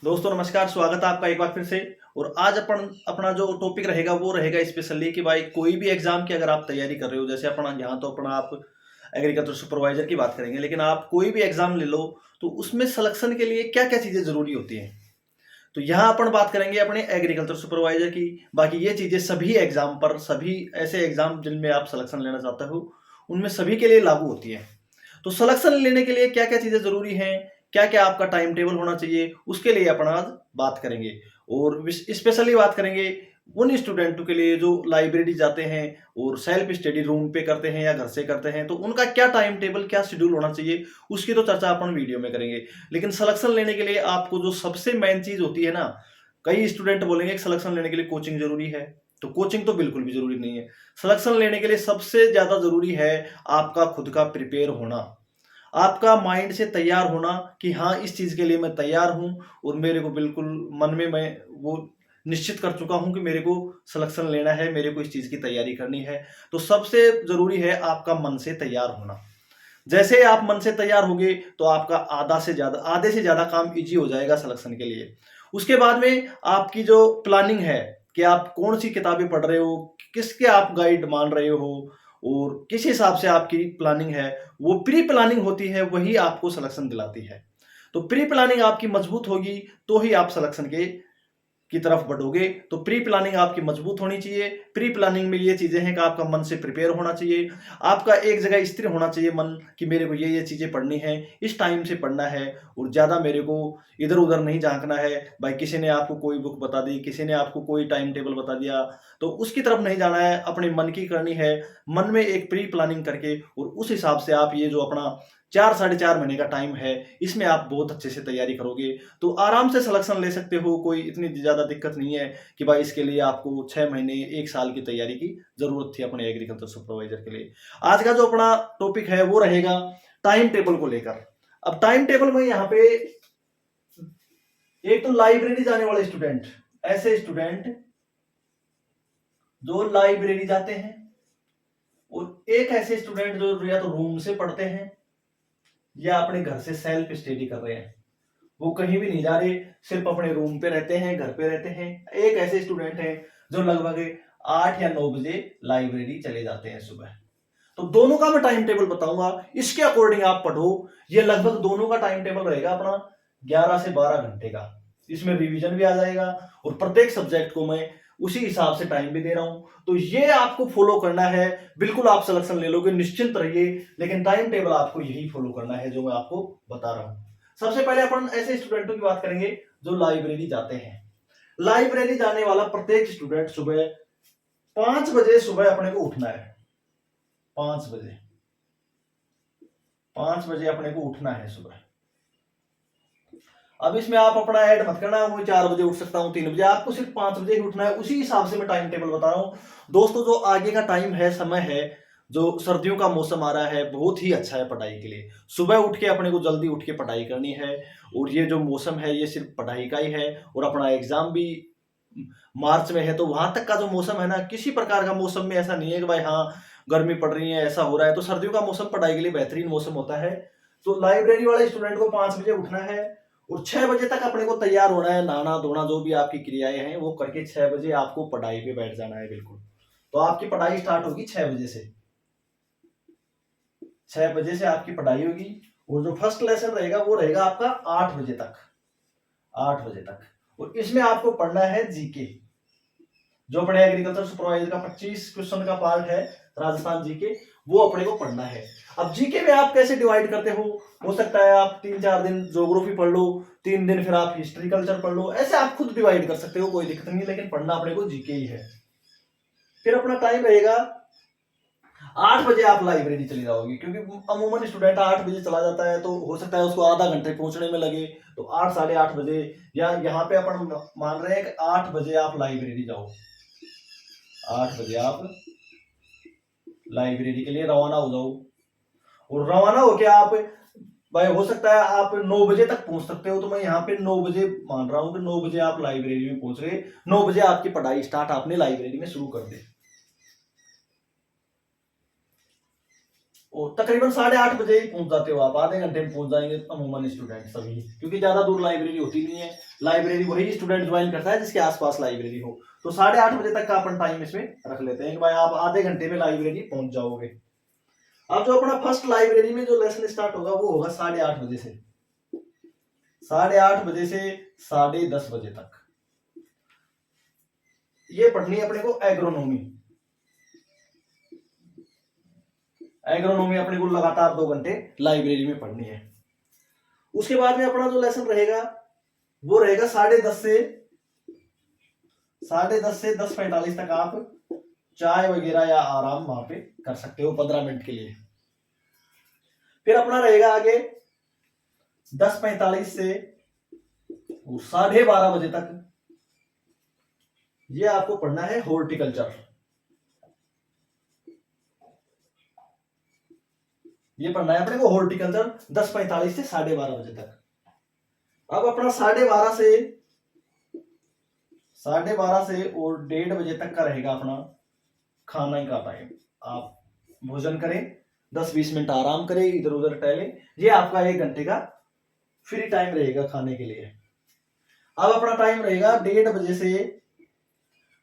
दोस्तों नमस्कार, स्वागत है आपका एक बार फिर से। और आज अपन अपना जो टॉपिक रहेगा वो रहेगा स्पेशली कि भाई कोई भी एग्जाम की अगर आप तैयारी कर रहे हो, जैसे अपना यहाँ तो अपना आप एग्रीकल्चर सुपरवाइजर की बात करेंगे, लेकिन आप कोई भी एग्जाम ले लो तो उसमें सिलेक्शन के लिए क्या क्या चीजें जरूरी होती हैं। तो यहाँ अपन बात करेंगे अपने एग्रीकल्चर सुपरवाइजर की। बाकी ये चीजें सभी एग्जाम पर, सभी ऐसे एग्जाम जिनमें आप सिलेक्शन लेना चाहते हो उनमें सभी के लिए लागू होती है। तो सिलेक्शन लेने के लिए क्या क्या चीजें जरूरी हैं, क्या क्या आपका टाइम टेबल होना चाहिए, उसके लिए अपन आज बात करेंगे। और स्पेशली बात करेंगे उन स्टूडेंटों के लिए जो लाइब्रेरी जाते हैं और सेल्फ स्टडी रूम पे करते हैं या घर से करते हैं, तो उनका क्या टाइम टेबल, क्या शेड्यूल होना चाहिए, उसकी तो चर्चा अपन वीडियो में करेंगे। लेकिन सिलेक्शन लेने के लिए आपको जो सबसे मेन चीज होती है ना, कई स्टूडेंट बोलेंगे कि सिलेक्शन लेने के लिए कोचिंग जरूरी है। तो कोचिंग तो बिल्कुल भी जरूरी नहीं है। सिलेक्शन लेने के लिए सबसे ज्यादा जरूरी है आपका खुद का प्रिपेयर होना, आपका माइंड से तैयार होना कि हाँ इस चीज के लिए मैं तैयार हूं और मेरे को बिल्कुल मन में मैं वो निश्चित कर चुका हूं कि मेरे को सिलेक्शन लेना है, मेरे को इस चीज की तैयारी करनी है। तो सबसे जरूरी है आपका मन से तैयार होना। जैसे आप मन से तैयार होगे तो आपका आधे से ज्यादा काम इजी हो जाएगा सिलेक्शन के लिए। उसके बाद में आपकी जो प्लानिंग है कि आप कौन सी किताबें पढ़ रहे हो, किसके आप गाइड मान रहे हो और किस हिसाब से आपकी प्लानिंग है, वो प्री प्लानिंग होती है, वही आपको सिलेक्शन दिलाती है। तो प्री प्लानिंग आपकी मजबूत होगी तो ही आप सिलेक्शन की तरफ बढ़ोगे। तो प्री प्लानिंग आपकी मजबूत होनी चाहिए। प्री प्लानिंग में ये चीजें हैं कि आपका मन से प्रिपेयर होना चाहिए, आपका एक जगह स्थिर होना चाहिए मन कि मेरे को ये चीजें पढ़नी है, इस टाइम से पढ़ना है और ज्यादा मेरे को इधर उधर नहीं झांकना है। भाई किसी ने आपको कोई बुक बता दी, किसी ने आपको कोई टाइम टेबल बता दिया, तो उसकी तरफ नहीं जाना है, अपने मन की करनी है। मन में एक प्री प्लानिंग करके और उस हिसाब से आप ये जो अपना 4 साढ़े 4 महीने का टाइम है, इसमें आप बहुत अच्छे से तैयारी करोगे तो आराम से सिलेक्शन ले सकते हो। कोई इतनी ज्यादा दिक्कत नहीं है कि भाई इसके लिए आपको 6 महीने 1 साल की तैयारी की जरूरत थी अपने एग्रीकल्चर सुपरवाइजर के लिए। आज का जो अपना टॉपिक है वो रहेगा टाइम टेबल को लेकर। अब टाइम टेबल में यहाँ पे एक तो लाइब्रेरी जाने वाले स्टूडेंट, ऐसे स्टूडेंट जो लाइब्रेरी जाते हैं, और एक ऐसे स्टूडेंट जो या तो रूम से पढ़ते हैं या अपने घर से सेल्फ स्टडी कर रहे हैं, वो कहीं भी नहीं जा रहे, सिर्फ अपने रूम पे रहते हैं, घर पे रहते हैं। एक ऐसे स्टूडेंट हैं जो लगभग 8 या 9 बजे लाइब्रेरी चले जाते हैं सुबह। तो दोनों का मैं टाइम टेबल बताऊंगा, इसके अकॉर्डिंग आप पढ़ो। ये लगभग दोनों का टाइम टेबल रहेगा अपना 11 से 12 घंटे का। इसमें रिवीजन भी आ जाएगा और प्रत्येक सब्जेक्ट को मैं उसी हिसाब से टाइम भी दे रहा हूं। तो ये आपको फॉलो करना है, बिल्कुल आप सिलेक्शन ले लोगे, निश्चिंत रहिए। लेकिन टाइम टेबल आपको यही फॉलो करना है जो मैं आपको बता रहा हूं। सबसे पहले अपन ऐसे स्टूडेंटों की बात करेंगे जो लाइब्रेरी जाते हैं। लाइब्रेरी जाने वाला प्रत्येक स्टूडेंट सुबह 5 बजे सुबह अपने को उठना है। 5 बजे, 5 बजे अपने को उठना है सुबह। अब इसमें आप अपना ऐड मत करना मैं 4 बजे उठ सकता हूं, 3 बजे, आपको सिर्फ 5 बजे ही उठना है। उसी हिसाब से मैं टाइम टेबल बता रहा हूं। दोस्तों जो आगे का टाइम है, समय है, जो सर्दियों का मौसम आ रहा है, बहुत ही अच्छा है पढ़ाई के लिए। सुबह उठ के अपने को जल्दी उठ के पढ़ाई करनी है। और ये जो मौसम है ये सिर्फ पढ़ाई का ही है। और अपना एग्जाम भी मार्च में है, तो वहां तक का जो मौसम है ना, किसी प्रकार का मौसम में ऐसा नहीं है कि भाई हाँ गर्मी पड़ रही है, ऐसा हो रहा है। तो सर्दियों का मौसम पढ़ाई के लिए बेहतरीन मौसम होता है। तो लाइब्रेरी वाले स्टूडेंट को 5 बजे उठना है और 6 बजे तक अपने को तैयार होना है, नहाना धोना जो भी आपकी क्रियाएं हैं वो करके 6 बजे आपको पढ़ाई पे बैठ जाना है बिल्कुल। तो आपकी पढ़ाई स्टार्ट होगी 6 बजे से। 6 बजे से आपकी पढ़ाई होगी और जो फर्स्ट लेसन रहेगा वो रहेगा आपका 8 बजे तक। 8 बजे तक, और इसमें आपको पढ़ना है जीके। जो अपने एग्रीकल्चर सुपरवाइजर का 25 क्वेश्चन का पार्ट है राजस्थान जीके, वो अपने को पढ़ना है। अब जीके में आप कैसे डिवाइड करते हो सकता है आप 3 4 दिन ज्योग्राफी पढ़ लो, 3 दिन फिर आप हिस्ट्री कल्चर पढ़ लो, ऐसे आप खुद डिवाइड कर सकते हो, कोई दिक्कत नहीं, लेकिन पढ़ना अपने को जीके ही है। फिर अपना टाइम रहेगा 8 बजे आप लाइब्रेरी चले जाओगे, क्योंकि अमूमन स्टूडेंट 8 बजे चला जाता है, तो हो सकता है उसको आधा घंटे पहुंचने में लगे। तो 8 साढ़े 8 बजे, या यहाँ पे अपन मान रहे हैं कि 8 बजे आप लाइब्रेरी जाओ। 8 बजे आप लाइब्रेरी के लिए रवाना हो जाओ। और रवाना होके आप, भाई हो सकता है आप 9 बजे तक पहुंच सकते हो, तो मैं यहाँ पे 9 बजे मान रहा हूँ कि 9 बजे आप लाइब्रेरी में पहुंच रहे। 9 बजे आपकी पढ़ाई स्टार्ट आपने लाइब्रेरी में शुरू कर दी। और तकरीबन 8:30 बजे ही पहुंच जाते हो आप, आधे घंटे में पहुंच जाएंगे अमूमन स्टूडेंट सभी, क्योंकि ज्यादा दूर लाइब्रेरी होती नहीं है। लाइब्रेरी वही स्टूडेंट ज्वाइन करता है जिसके आसपास लाइब्रेरी हो। तो 8:30 बजे तक का अपन टाइम इसमें रख लेते हैं कि भाई आप आधे घंटे में लाइब्रेरी पहुंच जाओगे। अब जो अपना फर्स्ट लाइब्रेरी में जो लेसन स्टार्ट होगा वो होगा 8:30 बजे से, 8:30 बजे से 10:30 बजे तक। ये पढ़नी है अपने को एग्रोनॉमी। एग्रोनॉमी अपने को लगातार 2 घंटे लाइब्रेरी में पढ़नी है। उसके बाद में अपना जो लेसन रहेगा वो रहेगा 10:30 से 10:45 तक। आप चाय वगैरह या आराम वहां पे कर सकते हो 15 मिनट के लिए। फिर अपना रहेगा आगे 10:45 से 12:30 बजे तक। ये आपको पढ़ना है हॉर्टिकल्चर। ये पढ़ना है अपने को हॉर्टिकल्चर 10:45 से 12:30 बजे तक। अब अपना 12:30 से और 1:30 बजे तक का रहेगा अपना खाना का टाइम। आप भोजन करें, 10-20 मिनट आराम करें, इधर उधर टहलें। ये आपका 1 घंटे का फ्री टाइम रहेगा खाने के लिए। अब अपना टाइम रहेगा 1:30 बजे से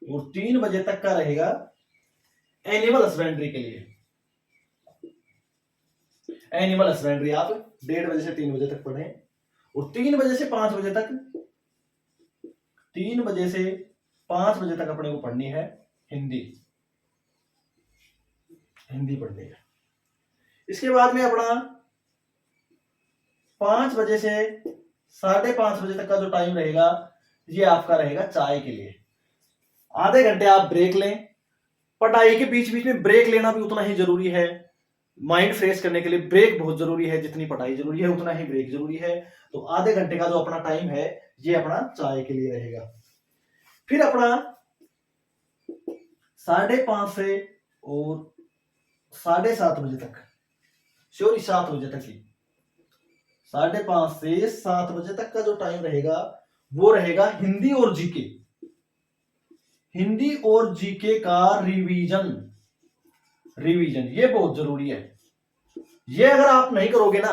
और 3 बजे तक का रहेगा एनिमल हस्बेंड्री के लिए। एनिमल हस्बेंड्री आप 1:30 बजे से 3 बजे तक पढ़ें। और 3 बजे से 5 बजे तक, 3 बजे से 5 बजे तक अपने को पढ़नी है हिंदी। हिंदी पढ़नी है। इसके बाद में अपना 5 बजे से 5:30 बजे तक का जो टाइम रहेगा ये आपका रहेगा चाय के लिए। आधे घंटे आप ब्रेक लें। पढ़ाई के बीच बीच में ब्रेक लेना भी उतना ही जरूरी है। माइंड फ्रेश करने के लिए ब्रेक बहुत जरूरी है, जितनी पढ़ाई जरूरी है उतना ही ब्रेक जरूरी है। तो आधे घंटे का जो अपना टाइम है ये अपना चाय के लिए रहेगा। फिर अपना 5:30 से और 7:30 बजे तक, सॉरी 7 बजे तक ही, 5:30 से 7 बजे तक का जो टाइम रहेगा वो रहेगा हिंदी और जीके। हिंदी और जीके का रिवीजन ये बहुत जरूरी है। ये अगर आप नहीं करोगे ना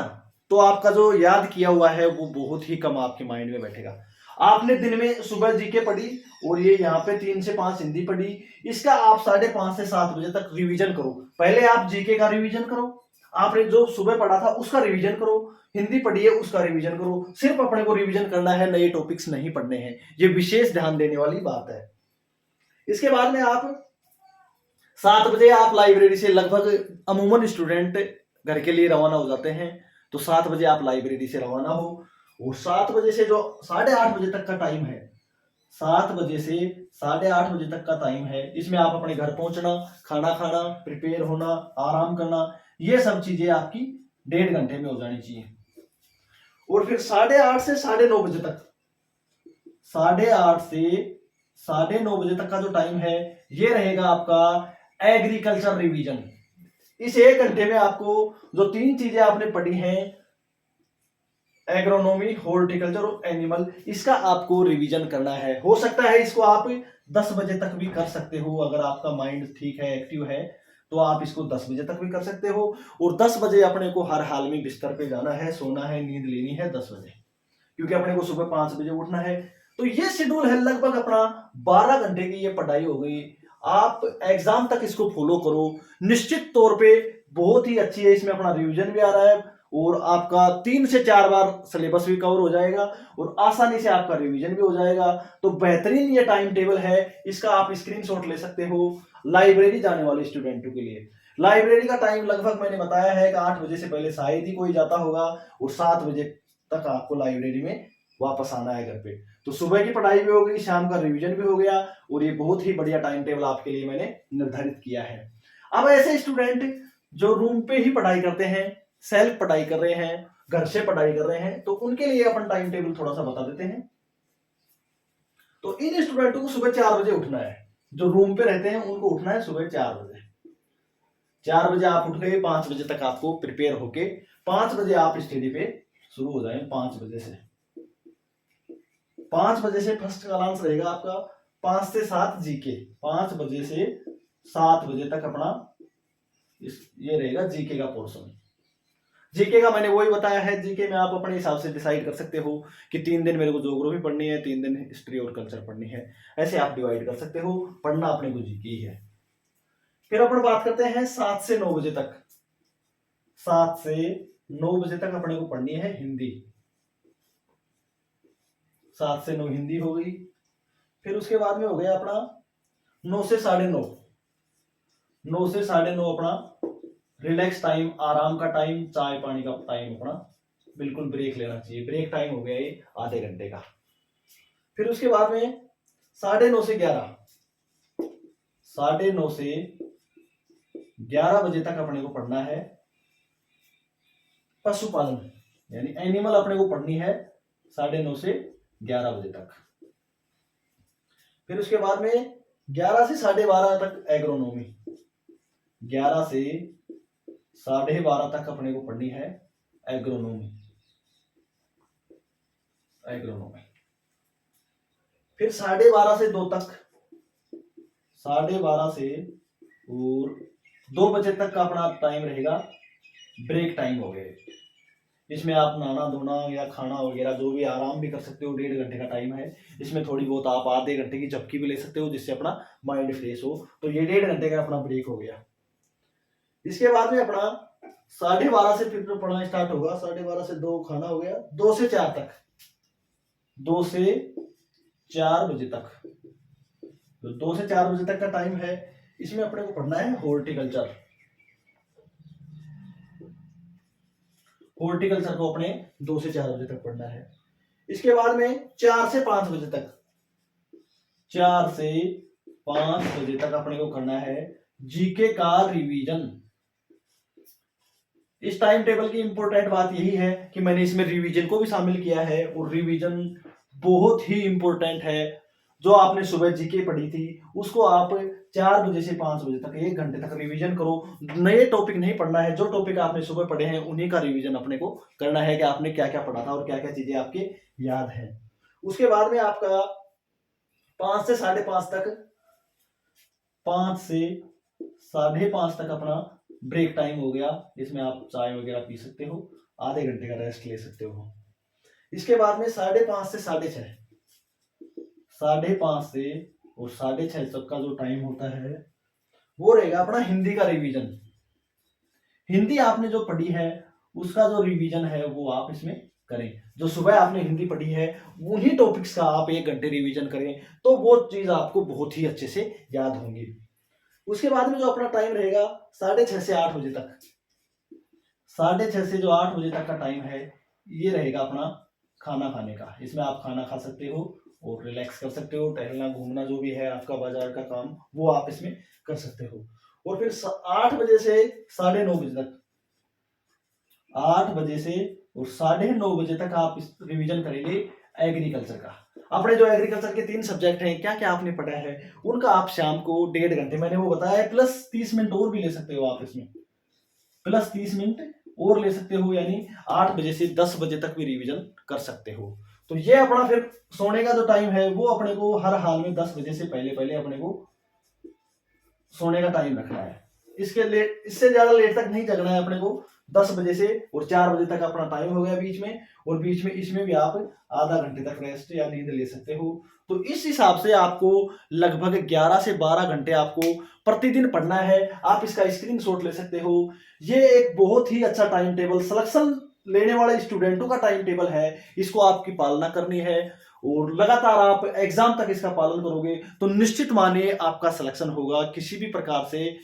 तो आपका जो याद किया हुआ है वो बहुत ही कम आपके माइंड में बैठेगा। आपने दिन में सुबह जीके पढ़ी और ये यहाँ पे 3 से 5 हिंदी पढ़ी, इसका आप 5:30 से 7 बजे तक रिवीजन करो। पहले आप जीके का रिवीजन करो, आपने जो सुबह पढ़ा था उसका रिवीजन करो, हिंदी पढ़ी है उसका रिवीजन करो। सिर्फ अपने को रिवीजन करना है, नए टॉपिक्स नहीं पढ़ने हैं। ये विशेष ध्यान देने वाली बात है। इसके बाद में आप 7 बजे आप लाइब्रेरी से, लगभग अमूमन स्टूडेंट घर के लिए रवाना हो जाते हैं, तो 7 बजे आप लाइब्रेरी से रवाना हो। और 7 बजे से जो 8:30 बजे तक का टाइम है, 7 बजे से 8:30 बजे तक का टाइम है, इसमें आप अपने घर पहुंचना, खाना खाना, प्रिपेयर होना, आराम करना, ये सब चीजें आपकी 1.5 घंटे में हो जानी चाहिए। और फिर 8:30 से 9:30 बजे तक, 8:30 से 9:30 बजे तक का जो टाइम है ये रहेगा आपका एग्रीकल्चर रिवीजन। इस 1 घंटे में आपको जो 3 चीजें आपने पढ़ी हैं, एग्रोनॉमी, हॉर्टिकल्चर और एनिमल, इसका आपको रिवीजन करना है। हो सकता है इसको आप 10 बजे तक भी कर सकते हो, अगर आपका माइंड ठीक है, एक्टिव है, तो आप इसको 10 बजे तक भी कर सकते हो। और 10 बजे अपने को हर हाल में बिस्तर पे जाना है, सोना है, नींद लेनी है 10 बजे, क्योंकि अपने को सुबह 5 बजे उठना है। तो ये शेड्यूल है, लगभग अपना 12 घंटे की ये पढ़ाई हो गई। आप एग्जाम तक इसको फॉलो करो, निश्चित तौर पे बहुत ही अच्छी है। इसमें अपना रिवीजन भी आ रहा है और आपका 3 से 4 बार सिलेबस भी कवर हो जाएगा और आसानी से आपका रिवीजन भी हो जाएगा। तो बेहतरीन ये टाइम टेबल है, इसका आप स्क्रीनशॉट ले सकते हो लाइब्रेरी जाने वाले स्टूडेंटों के लिए। लाइब्रेरी का टाइम लगभग मैंने बताया है कि 8 बजे से पहले शायद ही कोई जाता होगा और 7 बजे तक आपको लाइब्रेरी में वापस आना है घर पे। तो सुबह की पढ़ाई भी हो गई, शाम का रिवीजन भी हो गया और ये बहुत ही बढ़िया टाइम टेबल आपके लिए मैंने निर्धारित किया है। अब ऐसे स्टूडेंट जो रूम पे ही पढ़ाई करते हैं, सेल्फ पढ़ाई कर रहे हैं, घर से पढ़ाई कर रहे हैं, तो उनके लिए अपन टाइम टेबल थोड़ा सा बता देते हैं। तो इन स्टूडेंटों को सुबह 4 बजे उठना है। जो रूम पे रहते हैं उनको उठना है सुबह 4 बजे। 4 बजे आप उठ गए, 5 बजे तक आपको प्रिपेयर होके 5 बजे आप स्टडी पे शुरू हो जाए। 5 बजे से 5 बजे से फर्स्ट क्लास रहेगा आपका, 5 से 7 जीके, 5 बजे से 7 बजे तक अपना ये रहेगा जीके का पोर्शन। जीके का मैंने वही बताया है, जीके में आप अपने हिसाब से डिसाइड कर सकते हो कि 3 दिन मेरे को ज्योग्राफी पढ़नी है, 3 दिन हिस्ट्री और कल्चर पढ़नी है, ऐसे आप डिवाइड कर सकते हो। पढ़ना अपने को जीके ही है। फिर अपन बात करते हैं 7 से 9 बजे तक। 7 से 9 बजे तक अपने को पढ़नी है हिंदी। 7 से 9 हिंदी हो गई। फिर उसके बाद में हो गया अपना 9 से 9:30। 9 से 9:30 अपना रिलैक्स टाइम, आराम का टाइम, चाय पानी का टाइम, अपना बिल्कुल ब्रेक लेना चाहिए। ब्रेक टाइम हो गया ये आधे घंटे का। फिर उसके बाद में 9:30 से 11, 9:30 से 11 बजे तक अपने को पढ़ना है पशुपालन, यानी एनिमल अपने को पढ़नी है 9:30 से 11 बजे तक। फिर उसके बाद में 11 से 12:30 तक एग्रोनॉमी, 11 से 12:30 तक अपने को पढ़नी है एग्रोनॉमी। फिर 12:30 से 2 तक, 12:30 से और 2 बजे तक का अपना टाइम रहेगा ब्रेक टाइम हो गए। इसमें आप नहाना धोना या खाना वगैरह जो भी आराम भी कर सकते हो। 1.5 घंटे का टाइम है। इसमें थोड़ी बहुत आप आधे घंटे की झपकी भी ले सकते हो, जिससे अपना माइंड फ्रेश हो। तो ये 1.5 घंटे का अपना ब्रेक हो गया। इसके बाद में अपना 12:30 से फिर पढ़ना स्टार्ट होगा। 12:30 से 2 खाना हो गया। 2 से 4 तक, 2 से 4 बजे तक, तो 2 से 4 बजे तक का टाइम है। इसमें अपने को पढ़ना है हॉर्टिकल्चर। हॉर्टिकल्चर को अपने 2 से 4 बजे तक पढ़ना है। इसके बाद में 4 से 5 बजे तक, 4 से 5 बजे तक अपने को करना है जीके का रिवीजन। इस टाइम टेबल की इंपॉर्टेंट बात यही है कि मैंने इसमें रिवीजन को भी शामिल किया है, और रिवीजन बहुत ही इंपॉर्टेंट है। जो आपने सुबह जीके पढ़ी थी उसको आप 4 बजे से 5 बजे तक 1 घंटे तक रिवीजन करो। नए टॉपिक नहीं पढ़ना है, जो टॉपिक आपने सुबह पढ़े हैं उन्हीं का रिवीजन अपने को करना है कि आपने क्या क्या पढ़ा था और क्या क्या चीजें आपके याद हैं। उसके बाद में आपका 5 से 5:30 तक, 5 से 5:30 तक अपना ब्रेक टाइम हो गया। इसमें आप चाय वगैरह पी सकते हो, आधे घंटे का रेस्ट ले सकते हो। इसके बाद में 5:30 से 6:30, 5:30 से और 6:30 तक का जो टाइम होता है वो रहेगा अपना हिंदी का रिवीजन। हिंदी आपने जो पढ़ी है उसका जो रिवीजन है वो आप इसमें करें। जो सुबह आपने हिंदी पढ़ी है उन्हीं टॉपिक्स का आप 1 घंटे रिवीजन करें, तो वो चीज आपको बहुत ही अच्छे से याद होंगी। उसके बाद में जो अपना टाइम रहेगा 6:30 से 8 बजे तक, 6:30 से जो 8 बजे तक का टाइम है ये रहेगा अपना खाना खाने का। इसमें आप खाना खा सकते हो और रिलैक्स कर सकते हो। टहलना घूमना जो भी है आपका बाजार का काम वो आप इसमें कर सकते हो। और फिर 8 बजे से 9:30 बजे तक, 8 बजे से और 9:30 बजे तक आप इस रिवीजन करेंगे एग्रीकल्चर का। अपने जो एग्रीकल्चर के 3 सब्जेक्ट हैं, क्या क्या आपने पढ़ा है उनका आप शाम को 1.5 घंटे, मैंने वो बताया है, प्लस 30 मिनट और भी ले सकते हो आप इसमें, प्लस 30 मिनट और ले सकते हो, यानी 8 बजे से 10 बजे तक भी रिवीजन कर सकते हो। तो ये अपना फिर सोने का जो टाइम है वो अपने को हर हाल में 10 बजे से पहले पहले अपने को सोने का टाइम रखना है। इससे ज्यादा लेट तक नहीं जगना है अपने को। 10 बजे से और 4 बजे तक अपना टाइम हो गया बीच में, और बीच में इसमें भी आप आधा घंटे तक रेस्ट या नींद ले सकते हो। तो इस हिसाब से आपको लगभग 11 से 12 घंटे आपको प्रतिदिन पढ़ना है। आप इसका स्क्रीनशॉट ले सकते हो। ये एक बहुत ही अच्छा टाइम टेबल सिलेक्शन लेने वाले स्टूडेंटों का टाइम टेबल है। इसको आपकी पालना करनी है और लगातार आप एग्जाम तक इसका पालन करोगे तो निश्चित मानिए आपका सिलेक्शन होगा। किसी भी प्रकार से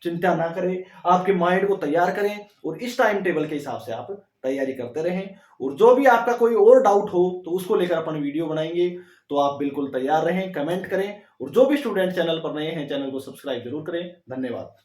चिंता ना करें, आपके माइंड को तैयार करें और इस टाइम टेबल के हिसाब से आप तैयारी करते रहें। और जो भी आपका कोई और डाउट हो तो उसको लेकर अपन वीडियो बनाएंगे, तो आप बिल्कुल तैयार रहें, कमेंट करें। और जो भी स्टूडेंट चैनल पर नए हैं चैनल को सब्सक्राइब जरूर करें। धन्यवाद।